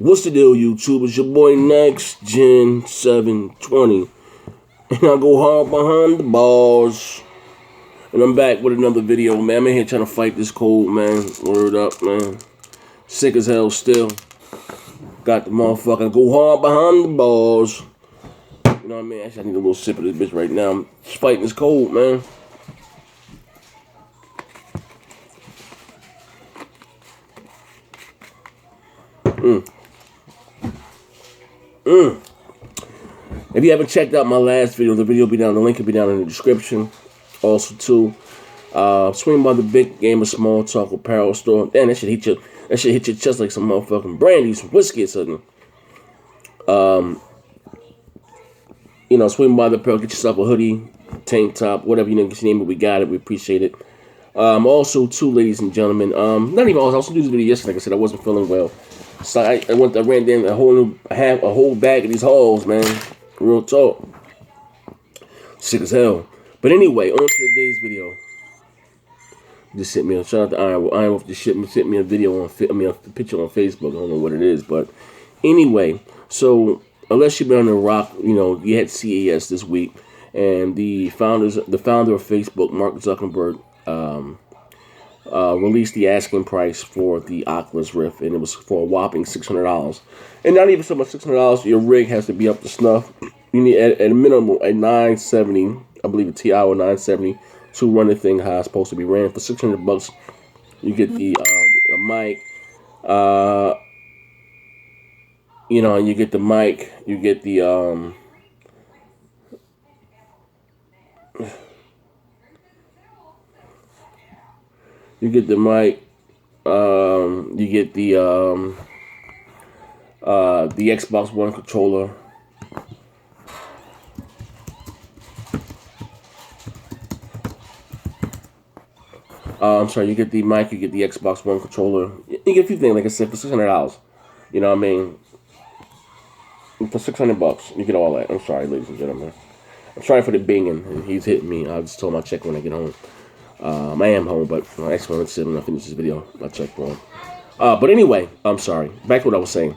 What's the deal, YouTube? It's your boy Next Gen 720, and I go hard behind the balls. And I'm back with another video, man. I'm in here trying to fight this cold, man. Word up, man. Sick as hell still. Got the motherfucker go hard behind the balls. You know what I mean? Actually, I need a little sip of this bitch right now. I'm just fighting this cold, man. If you haven't checked out my last video, the link will be down in the description. Also, too, swing by the Big Game of Small Talk apparel store. Damn, that should hit your chest like some motherfucking brandy, some whiskey or something. Swing by the apparel, get yourself a hoodie, tank top, whatever you name it. We got it. We appreciate it. Also, too, ladies and gentlemen, not even I was also doing this video yesterday. Like I said, I wasn't feeling well, so I ran down a whole bag of these halls, man. Real talk, sick as hell. But anyway, on to today's video. Just sent me a shout out to Iron Wolf. Just sent me a video a picture on Facebook. I don't know what it is, but anyway. So unless you've been on the rock, you had CES this week, and the founder of Facebook, Mark Zuckerberg, released the asking price for the Oculus Rift, and it was for a whopping $600. And not even so much $600. Your rig has to be up to snuff. You need at a minimum a 970, I believe a TI or 970, to run the thing how it's supposed to be ran. For $600, you get the mic. You get the mic. You get the You get the mic. You get the Xbox One controller. I'm sorry. You get the mic. You get the Xbox One controller. You get a few things, like I said, for $600. You know what I mean? For $600, you get all that. I'm sorry, ladies and gentlemen. I'm sorry for the binging. He's hitting me. I'll just tell him I'll check when I get home. I am home, but actually, let's see when I finish this video. I'll check for him. But anyway, I'm sorry. Back to what I was saying.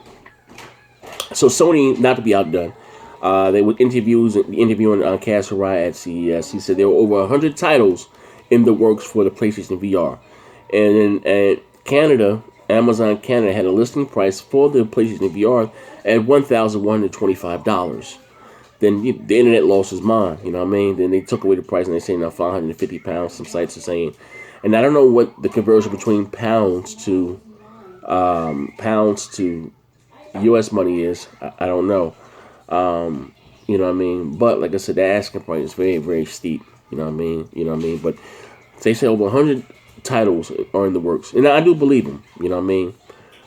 So Sony, not to be outdone, they were interviewing Kaz Hirai at CES. He said there were over 100 titles in the works for the PlayStation VR. And in Canada, Amazon Canada had a listing price for the PlayStation VR at $1,125. Then the internet lost its mind, you know what I mean? Then they took away the price and they say now £550. Some sites are saying, and I don't know what the conversion between pounds to U.S. money is. I don't know. You know what I mean? But like I said, the asking price is very, very steep. You know what I mean? But they say over 100 titles are in the works, and I do believe them. You know what I mean?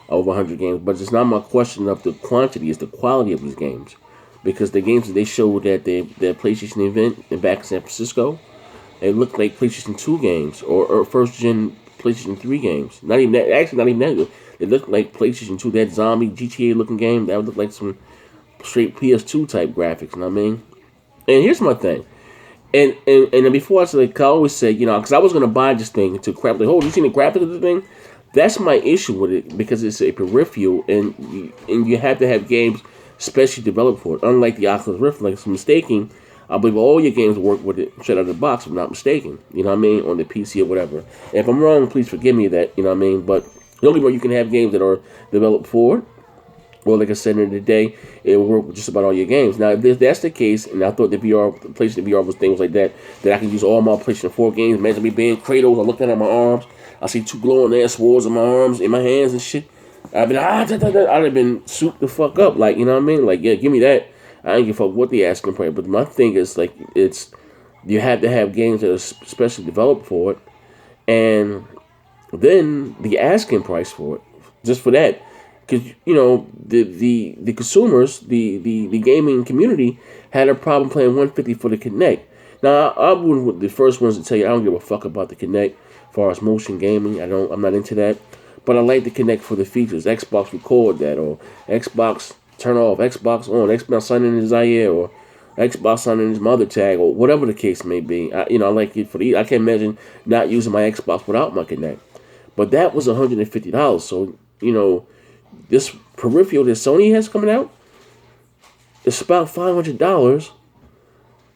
Over 100 games, but it's not my question of the quantity; it's the quality of these games. Because the games that they showed at their PlayStation event back in San Francisco, it looked like PlayStation 2 games or first-gen PlayStation 3 games. Not even that. Actually, not even that good. It looked like PlayStation 2, that zombie GTA-looking game. That would look like some straight PS2 type graphics. You know what I mean? And here's my thing. And before I said, I always say, because I was going to buy this thing to crap. Like, you seen the graphics of the thing? That's my issue with it, because it's a peripheral, and you have to have games specially developed for it. Unlike the Oculus Rift, like it's mistaken, I believe all your games work with it straight out of the box, if I'm not mistaken. You know what I mean? On the PC or whatever. And if I'm wrong, please forgive me that, you know what I mean? But the only way you can have games that are developed for it, well, like I said in the day, it will work with just about all your games. Now, if that's the case, and I thought the PlayStation VR was things like that I can use all my PlayStation 4 games. Imagine me being Kratos, I look down at my arms, I see two glowing ass swords in my arms, in my hands and shit. I'd have been souped the fuck up, like, you know what I mean? Like, yeah, give me that. I ain't give a fuck what they asking for. But my thing is, like, you have to have games that are specially developed for it, and then the asking price for it, just for that, because the consumers, the gaming community had a problem playing $150 for the Kinect. Now, I wouldn't the first ones to tell you I don't give a fuck about the Kinect as far as motion gaming. I'm not into that. But I like the Kinect for the features. Xbox record that, or Xbox turn off, Xbox on, Xbox sign in his Zaire, or Xbox sign in his mother tag, or whatever the case may be. I like it for I can't imagine not using my Xbox without my Kinect. But that was $150. So this peripheral that Sony has coming out, it's about $500.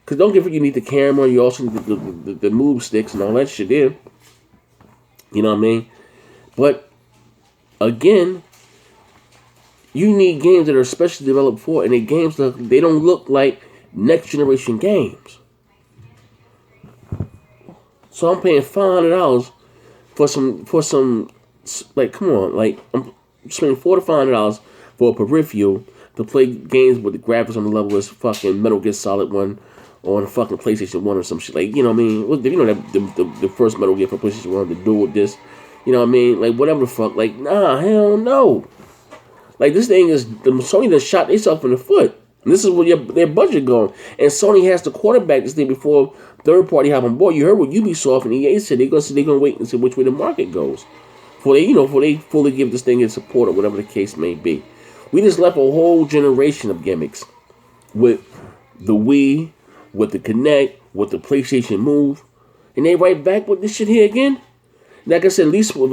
Because don't get it, you need the camera, you also need the move sticks and all that shit there. You know what I mean? But, again, you need games that are specially developed for it, and they don't look like next generation games. So I'm paying $500 for some, like, come on, like, I'm spending $400 to $500 for a peripheral to play games with the graphics on the level as fucking Metal Gear Solid 1 on fucking PlayStation 1 or some shit. Like, you know what I mean? You know that the first Metal Gear for PlayStation 1, the dual disc. You know what I mean? Like, whatever the fuck. Like, nah, hell no. Like, this thing is, Sony done shot themselves in the foot. And this is where their budget going. And Sony has to quarterback this thing before third party hop on board. You heard what Ubisoft and EA said. They're gonna wait and see which way the market goes. Before they fully give this thing its support or whatever the case may be. We just left a whole generation of gimmicks with the Wii, with the Kinect, with the PlayStation Move, and they right back with this shit here again. Like I said, at least with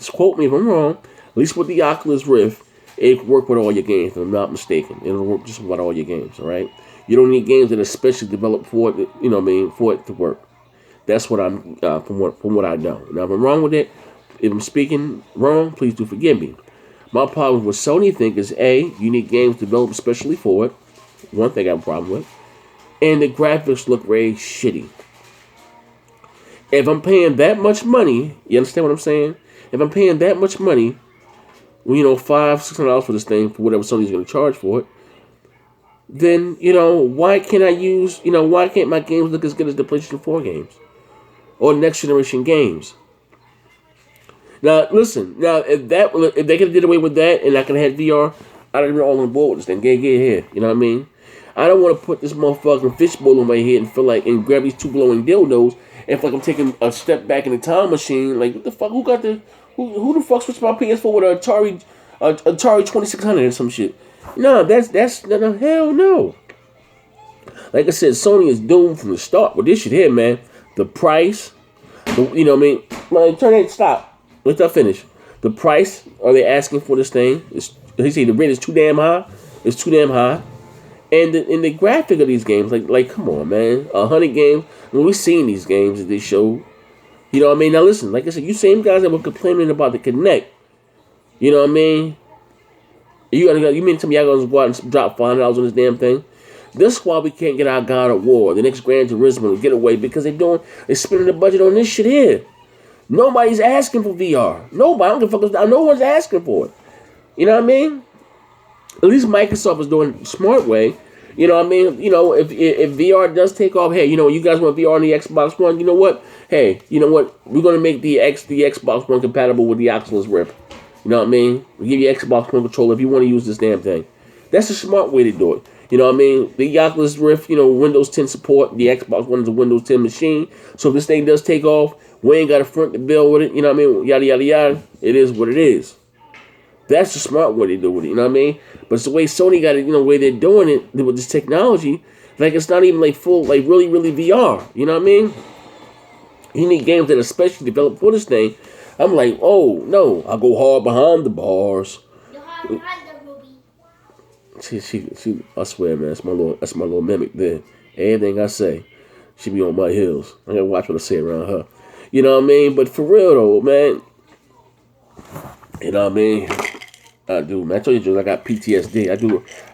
quote me if I'm wrong, at least with the Oculus Rift, it work with all your games. If I'm not mistaken, it'll work just with all your games. All right, you don't need games that are specially developed for it. You know what I mean, for it to work. That's what I'm from what I know. Now, if I'm wrong with it, if I'm speaking wrong, please do forgive me. My problem with Sony think is you need games developed especially for it. One thing I have a problem with. And the graphics look very shitty. If I'm paying that much money, you understand what I'm saying? If I'm paying that much money, $500-$600 for this thing, for whatever Sony's going to charge for it, then, why can't my games look as good as the PlayStation 4 games? Or next generation games? Now, listen, if they could have did away with that and I could have had VR, I'd have been all on board with this thing. Get here, you know what I mean? I don't want to put this motherfucking fishbowl on my head and grab these two glowing dildos and feel like I'm taking a step back in the time machine. Like, what the fuck? Who the fuck switched my PS4 with an Atari 2600 or some shit? No, no, hell no. Like I said, Sony is doomed from the start with this shit here, man. The price, you know what I mean? Man, turn it, stop. Let that finish. The price are they asking for this thing? They say the rate is too damn high. It's too damn high. And the graphic of these games, like come on, man. 100 games. When we've seen these games that they show, you know what I mean? Now listen, like I said, you same guys that were complaining about the Kinect, you know what I mean? You mean tell me y'all gonna go out and drop $500 on this damn thing? This is why we can't get our God of War, the next Gran Turismo, get away because they're spending the budget on this shit here. Nobody's asking for VR. Nobody. I don't give a fuck. No one's asking for it. You know what I mean? At least Microsoft is doing it the smart way. You know what I mean? If VR does take off, hey, you guys want VR on the Xbox One? You know what? Hey, you know what? We're going to make the Xbox One compatible with the Oculus Rift. You know what I mean? We give you Xbox One controller if you want to use this damn thing. That's a smart way to do it. You know what I mean? The Oculus Rift, Windows 10 support. The Xbox One is a Windows 10 machine. So if this thing does take off, we ain't got to front the bill with it. You know what I mean? Yada, yada, yada. It is what it is. That's the smart way to do it. You know what I mean? But it's the way Sony got it, the way they're doing it with this technology. Like, it's not even like full, like really, really VR. You know what I mean? You need games that are specially developed for this thing. I'm like, oh, no. I go hard behind the bars. You're hard behind the Ruby. She, I swear, man, that's my little mimic there. Everything I say, she be on my heels. I gotta watch what I say around her. You know what I mean? But for real though, man. You know what I mean? I do, man. I told you, I got PTSD.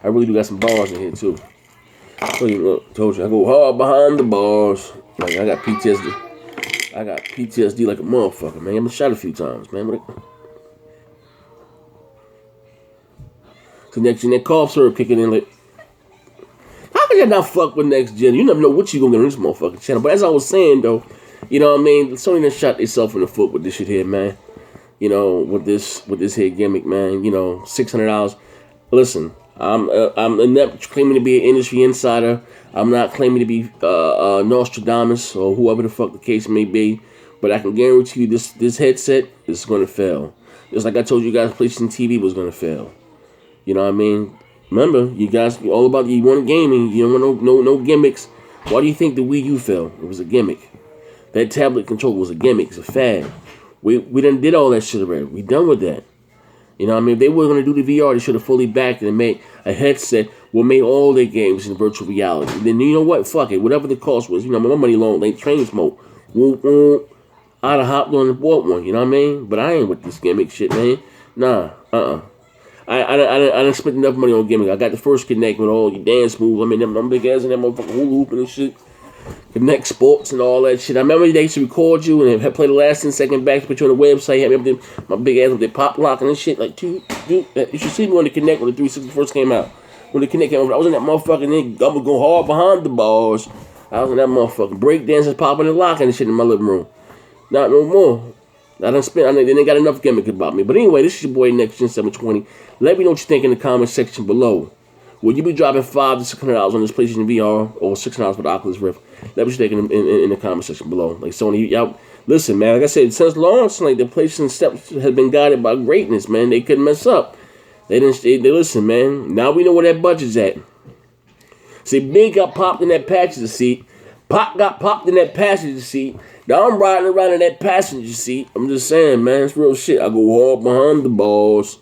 I really do got some bars in here too. Told you, I go hard behind the bars. Like I got PTSD. I got PTSD like a motherfucker, man. I've been shot a few times, man. So next gen, that cough syrup kicking in like, how can you not fuck with next gen? You never know what you gonna get on this motherfucking channel. But as I was saying though, you know what I mean? Sony done shot themselves in the foot with this shit here, man. With this here gimmick, man. $600. Listen, I'm not claiming to be an industry insider. I'm not claiming to be Nostradamus or whoever the fuck the case may be. But I can guarantee you this headset is going to fail. Just like I told you guys, PlayStation TV was going to fail. You know what I mean? Remember, you guys all about you want gaming. You don't want no gimmicks. Why do you think the Wii U failed? It was a gimmick. That tablet controller was a gimmick. It's a fad. We done did all that shit already. We done with that. You know what I mean? If they were going to do the VR, they should have fully backed it and made a headset will make all their games in virtual reality. Then you know what? Fuck it. Whatever the cost was, you know, my money long, like train smoke. Whoop, whoop. I'd have hopped on and bought one, you know what I mean? But I ain't with this gimmick shit, man. Nah, I done spent enough money on gimmick. I got the first Connect with all your dance moves. I mean, them big ass and that motherfucking hula hooping and shit. Connect Sports and all that shit. I remember they used to record you and play the last 10 second back, put you on the website, had me up there, my big ass with their pop locking and shit. Like, dude, you should see me on the Connect when the 360 first came out. When the Connect came out, I was in that motherfucking nigga. I would go hard behind the bars. I was in that motherfucking break dancing, popping and locking and shit in my living room. Not no more. I done spent. They ain't got enough gimmick about me. But anyway, this is your boy Next Gen 720. Let me know what you think in the comment section below. Will you be dropping $500 to $600 on this PlayStation VR or $600 for the Oculus Rift? Let me know what you think in the comment section below. Like Sony, y'all listen, man. Like I said, since launch, like the PlayStation steps has been guided by greatness, man. They couldn't mess up. They didn't. They listen, man. Now we know where that budget's at. See, Big got popped in that passenger seat. Pop got popped in that passenger seat. Now I'm riding around in that passenger seat. I'm just saying, man, it's real shit. I go hard behind the balls.